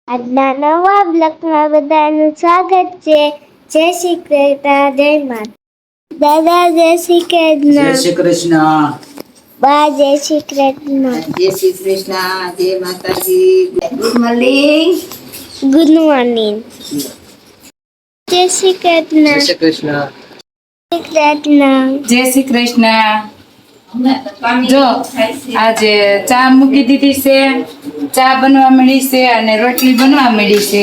આજના નવા બ્લોગમાં બધાનું સ્વાગત છે. જય શ્રી કૃષ્ણ, જય માતા. દાદા જય શ્રી કૃષ્ણ. જય શ્રી કૃષ્ણ. બા જય શ્રી કૃષ્ણ. જય શ્રી કૃષ્ણ, જય માતાજી. Good morning. Good morning. જય શ્રી કૃષ્ણ. જય શ્રી કૃષ્ણ. જય શ્રી કૃષ્ણ. જો આજે ચા મૂકી દીધી છે, ચા બનવા મળી છે અને રોટલી બનવા મળી છે.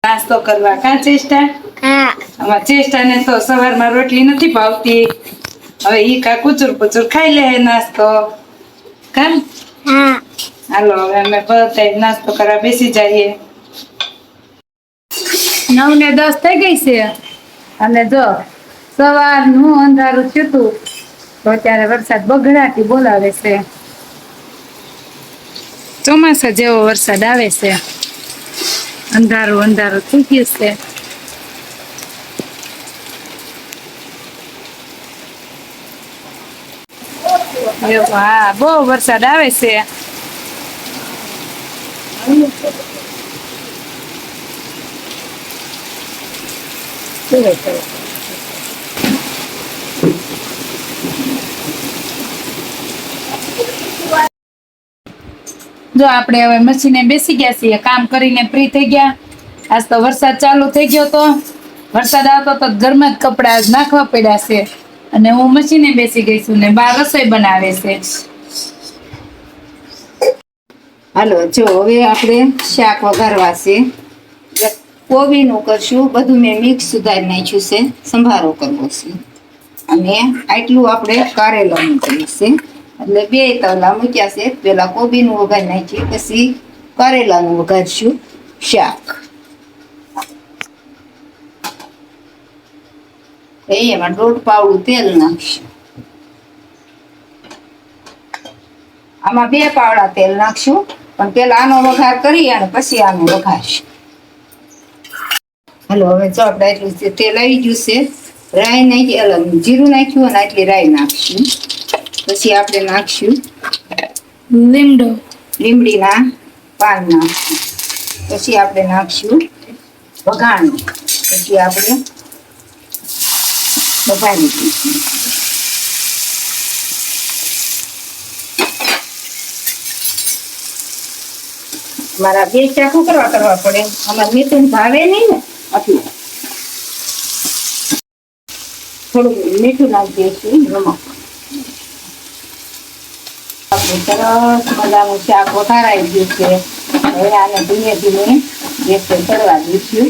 નાસ્તો કરવા કા ચેષ્ટા? હા. આમાં ચેષ્ટાને તો સવારમાં રોટલી નથી ભાવતી. હવે ઈ કા કુચુર પુચુર ખાઈ લે નાસ્તો. કામ હા. હાલો હવે અમે બધા નાસ્તો કરવા બેસી જઈએ. 9:10 થઈ ગઈ છે અને જો સવારનું અંધારું થયું હતું તો અત્યારે વરસાદ બગડાટી બોલાવે છે. ચોમાસા જેવો વરસાદ આવે છે. અંધારું અંધારું થઈ ગયું છે. હા, બહુ વરસાદ આવે છે. જો આપણે હવે મશીને બેસી ગયા છીએ, કામ કરીને ફ્રી થઈ ગયા. આજ તો વરસાદ ચાલુ થઈ ગયો તો વરસાદ આવતો તો ઘરમાં જ કપડા નાખવા પડ્યા છે અને હું મશીને બેસી ગઈ છું ને બા રસોઈ બનાવે છે. હાલો જો હવે આપણે શાક વઘારવા છે. કોબીનું કરશું, બધું મેં મિક્સ સુધારી નાખ્યું છે. સંભારો કરવો છે અને આટલું આપણે કારેલાનું કર્યું છે. એટલે 2 તવલા મૂક્યા છે. પેલા કોબીનું વઘારી નાખીએ, પછી કારેલાનું વઘારશું શાક. એમાં 1.5 પાવડું તેલ નાખશું. આમાં 2 પાવડા તેલ નાખશું, પણ પેલા આનો વઘાર કરી અને પછી આનો વઘારશું. હાલો હવે જો આપણે એટલું તેલ આવી ગયું છે. રાઈ નાખી, જીરું નાખ્યું અને આટલી રાઈ નાખશું. પછી આપણે નાખશું લીમડીના પાન નાખશું. પછી આપણે નાખશું વઘાણ. પછી આપણે વઘારી દઈશું. મારા 2 શાક કરવા પડે. અમારે મીઠું ભાવે નહીં ને એટલે થોડું મીઠું નાખી દઈશું. નમક. સરસ મજાનું શાક વઘારાઈ ગયું છે. હવે આને ધીમે ધીમે ગેસે ચડવા દઈશું.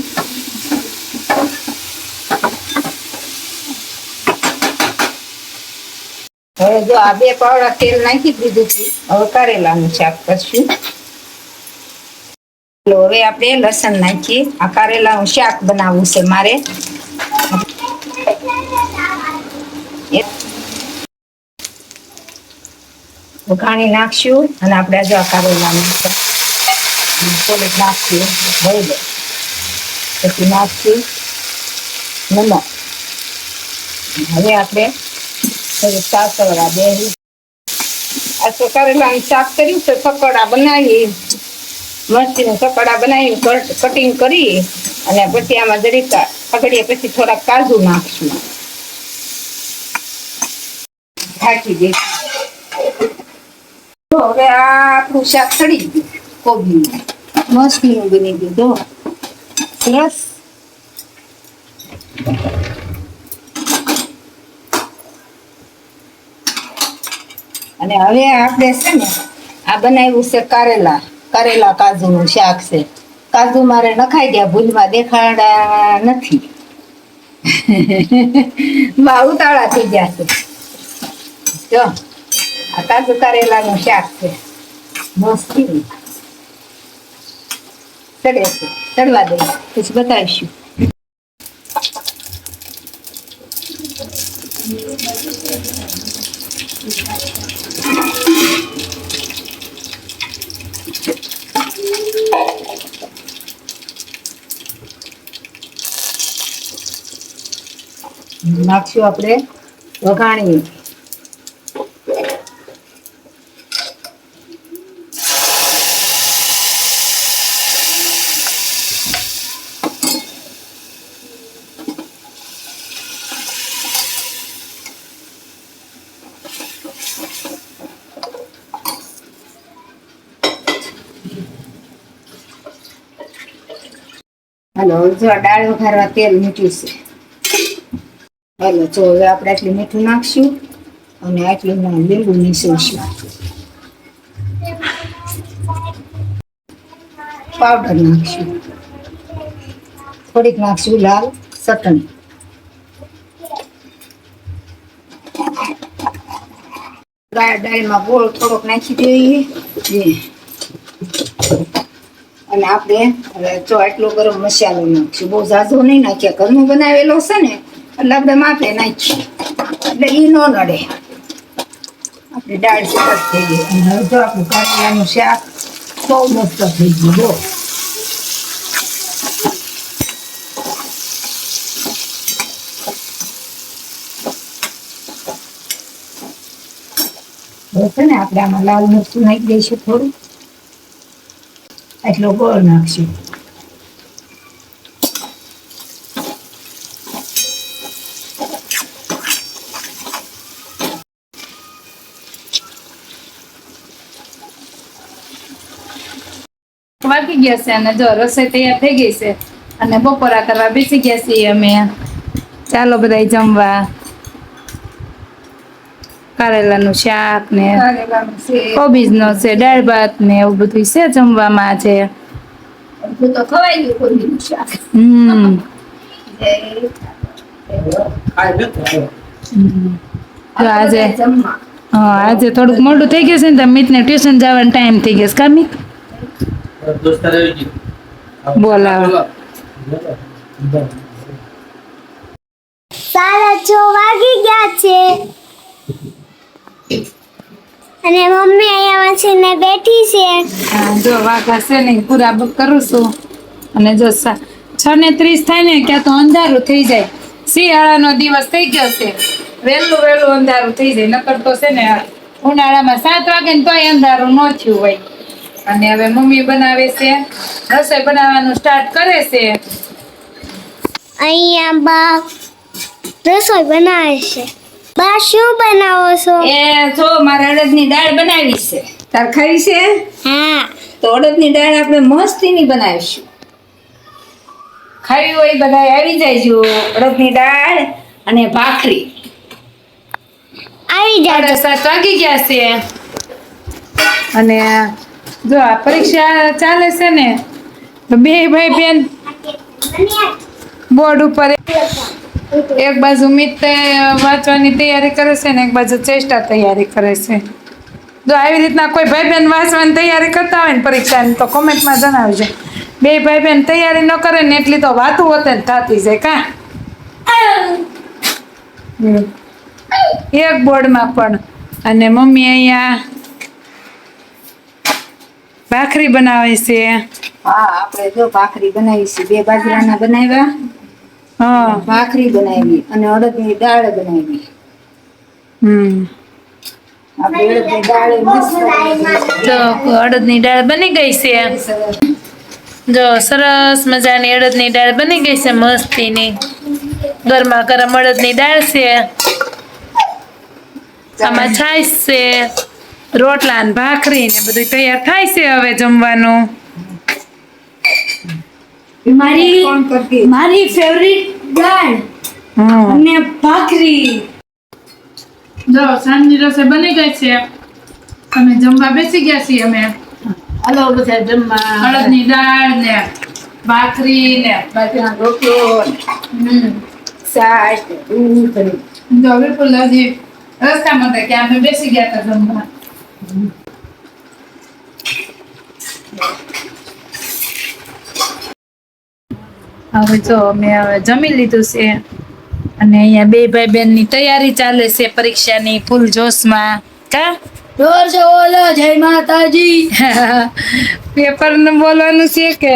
હવે જો આ 2 પાવડા તેલ નાખી દીધું છે. હવે કારેલાનું શાક કરશું. હવે આપણે લસણ નાખીએ. આ કારેલાનું શાક બનાવવું છે મારે. વઘાણી નાખશું અને આપણે જો કારેલાનું થોડુંક નાખશું હળદર. પછી નાખશું નમક. હવે આપણે થોડુંક સાસવડા બેસી. આ તો કારેલાનું શાક કર્યું છે. પકોડા બનાવી, મરચીના પકોડા બનાવી કટિંગ કરી અને પછી આમાં જરીક પકડીએ પછી થોડાક કાજુ નાખશું. ઢાંકી દઈશું. હવે આ આપણું શાક ચડી ગયું. કોબીનું મસ્તીનું બની ગયું. જો સરસ. અને હવે આપણે છે ને આ બનાવ્યું છે કારેલા કાજુનું શાક છે. કાજુ મારે નખાઈ ગયા, ભૂલમાં દેખાડા નથી. બા ઉતાળા થઈ ગયા છે. જો આ કાજુ કારેલાનું શાક છે. મસ્તી ચડે છે. ચડવા દઈએ પછી બતાવીશું. નાખશું આપણે વઘાણી. હાલો જો આ દાળ વઘારવા તેલ મૂક્યું છે. હાલો જો હવે આપણે આટલું મીઠું નાખશું અને આટલું લીંબુ નીસોઈશું. પાવડર નાખશું, થોડીક નાખશું લાલ ચટણી. દાળમાં ગોળ થોડોક નાખી દઈએ અને આપણે હવે જો આટલો ગરમ મસાલો નાખશું. બહુ ઝાઝો નહીં નાખ્યા, ઘરનો બનાવેલો છે ને એટલે આપણે માપે નાખીએ એટલે એ ન નડે. આપણી દાળ સરસ થઈ ગઈ અને હવે જો આપણું કારેલાનું શાક બહુ મસ્ત થઈ ગયું. બહુ છે ને આપણે આમાં લાલ મરચું નાખી દઈશું, થોડું એટલો ગોળ નાખશું. વાગી ગયા છે અને જો રસોઈ તૈયાર થઈ ગઈ છે અને બપોરા કરવા બેસી ગયા છીએ અમે. ચાલો બધા જમવા. કારેલાનું શાક ને કોબીજનો છે, દાળ ભાત ને એવું બધું છે જમવામાં આજે. તો ખવાઈ ગયું કોબીનું શાક. તો આજે જમવા આજે થોડુંક મોડું થઈ ગયું છે ને તો મિતને ટ્યુશન જવાનો ટાઈમ થઈ ગયો છે. કા મિત? બોલાવો. 6:30 વાગી ગયા છે અને મમ્મી અહીંયા વાંચીને બેઠી છે. હા, જો વાઘા છે ને પૂરા કરું છું અને જો 6:30 થાય ને ક્યાં તો અંધારું થઈ જાય. શિયાળાનો દિવસ થઈ ગયો છે, વહેલું અંધારું થઈ જાય. નકર તો છે ને ઉનાળામાં 7 વાગે ને તોય અંધારું ન થયું હોય. અને હવે મમ્મી બનાવે છે, રસોઈ બનાવવાનું સ્ટાર્ટ કરે છે. અહીંયા બા રસોઈ બનાવે છે. બા શું બનાવો છો? એ જો મારે અડદની દાળ બનાવી છે. તાર ખાવી છે? હા. તો અડદની દાળ આપણે મસ્તીની બનાવીશું. ખાવી હોય બધા આવી જાયજો. અડદની દાળ અને ભાખરી. આવી જાજો. 7:30 વાગી ગયા છે અને જો આ પરીક્ષા ચાલે છે ને તો બે ભાઈ બેન બોર્ડ ઉપર એક બાજુ મિત વાંચવાની તૈયારી કરે છે ને એક બાજુ ચેષ્ટા તૈયારી કરે છે. જો આવી રીતના કોઈ ભાઈ બહેન વાંચવાની તૈયારી કરતા હોય ને પરીક્ષાની તો કોમેન્ટમાં જણાવજો. બે ભાઈ બહેન તૈયારી ન કરે ને એટલી તો વાતું હોતે ને થતી જાય. કા એક બોર્ડમાં પણ. અને મમ્મી અહીંયા ભાખરી બનાવે છે. હા, આપણે જો ભાખરી બનાવી છે. 2 બાજરાના બનાવ્યા, હા. ભાખરી બનાવી અને અડદની દાળ બનાવી. આપણે અડદની દાળ મસ્ત તો અડદની દાળ બની ગઈ છે. જો સરસ મજાની અડદની દાળ બની ગઈ છે મસ્તીની. ગરમા ગરમ અડદની દાળ છે. આમાં છાશ છે, રોટલા ને ભાખરી ને બધું તૈયાર થાય છે હવે જમવાનું. મારી ફેવરિટ દાળ અને ભાખરી. જો સાંજની રસોઈ બની ગઈ છે. અમે જમવા બેસી ગયા છીએ. અમે હાલો બધા જમવા. અડદની દાળ ને ભાખરી ને બાજરાનો રોટલો, છાશ, દૂધ અને જો વિપુલ હજી રસ્તામાં હતા કે અમે બેસી ગયા હતા જમવા. હવે જો અમે હવે જમી લીધું છે અને અહીંયા બે ભાઈ બહેન ની તૈયારી ચાલે છે પરીક્ષાની ફૂલ જોશમાં. કા જોર से બોલો જય માતાજી. પેપર ને બોલવાનું છે કે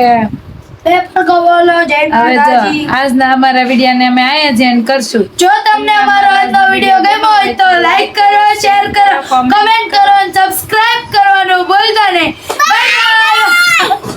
પેપર કો બોલો જય હવે જો માતાજી. આજના અમારા વિડીયો ને અમે આયા જ એન્ડ કરશું. જો તમને અમારો આજનો વિડિયો ગમ્યો હોય તો લાઈક કરો, શેર કરો, કમેન્ટ કરો અને સબસ્ક્રાઇબ કરવાનું ભૂલતા નહીં. Bye bye.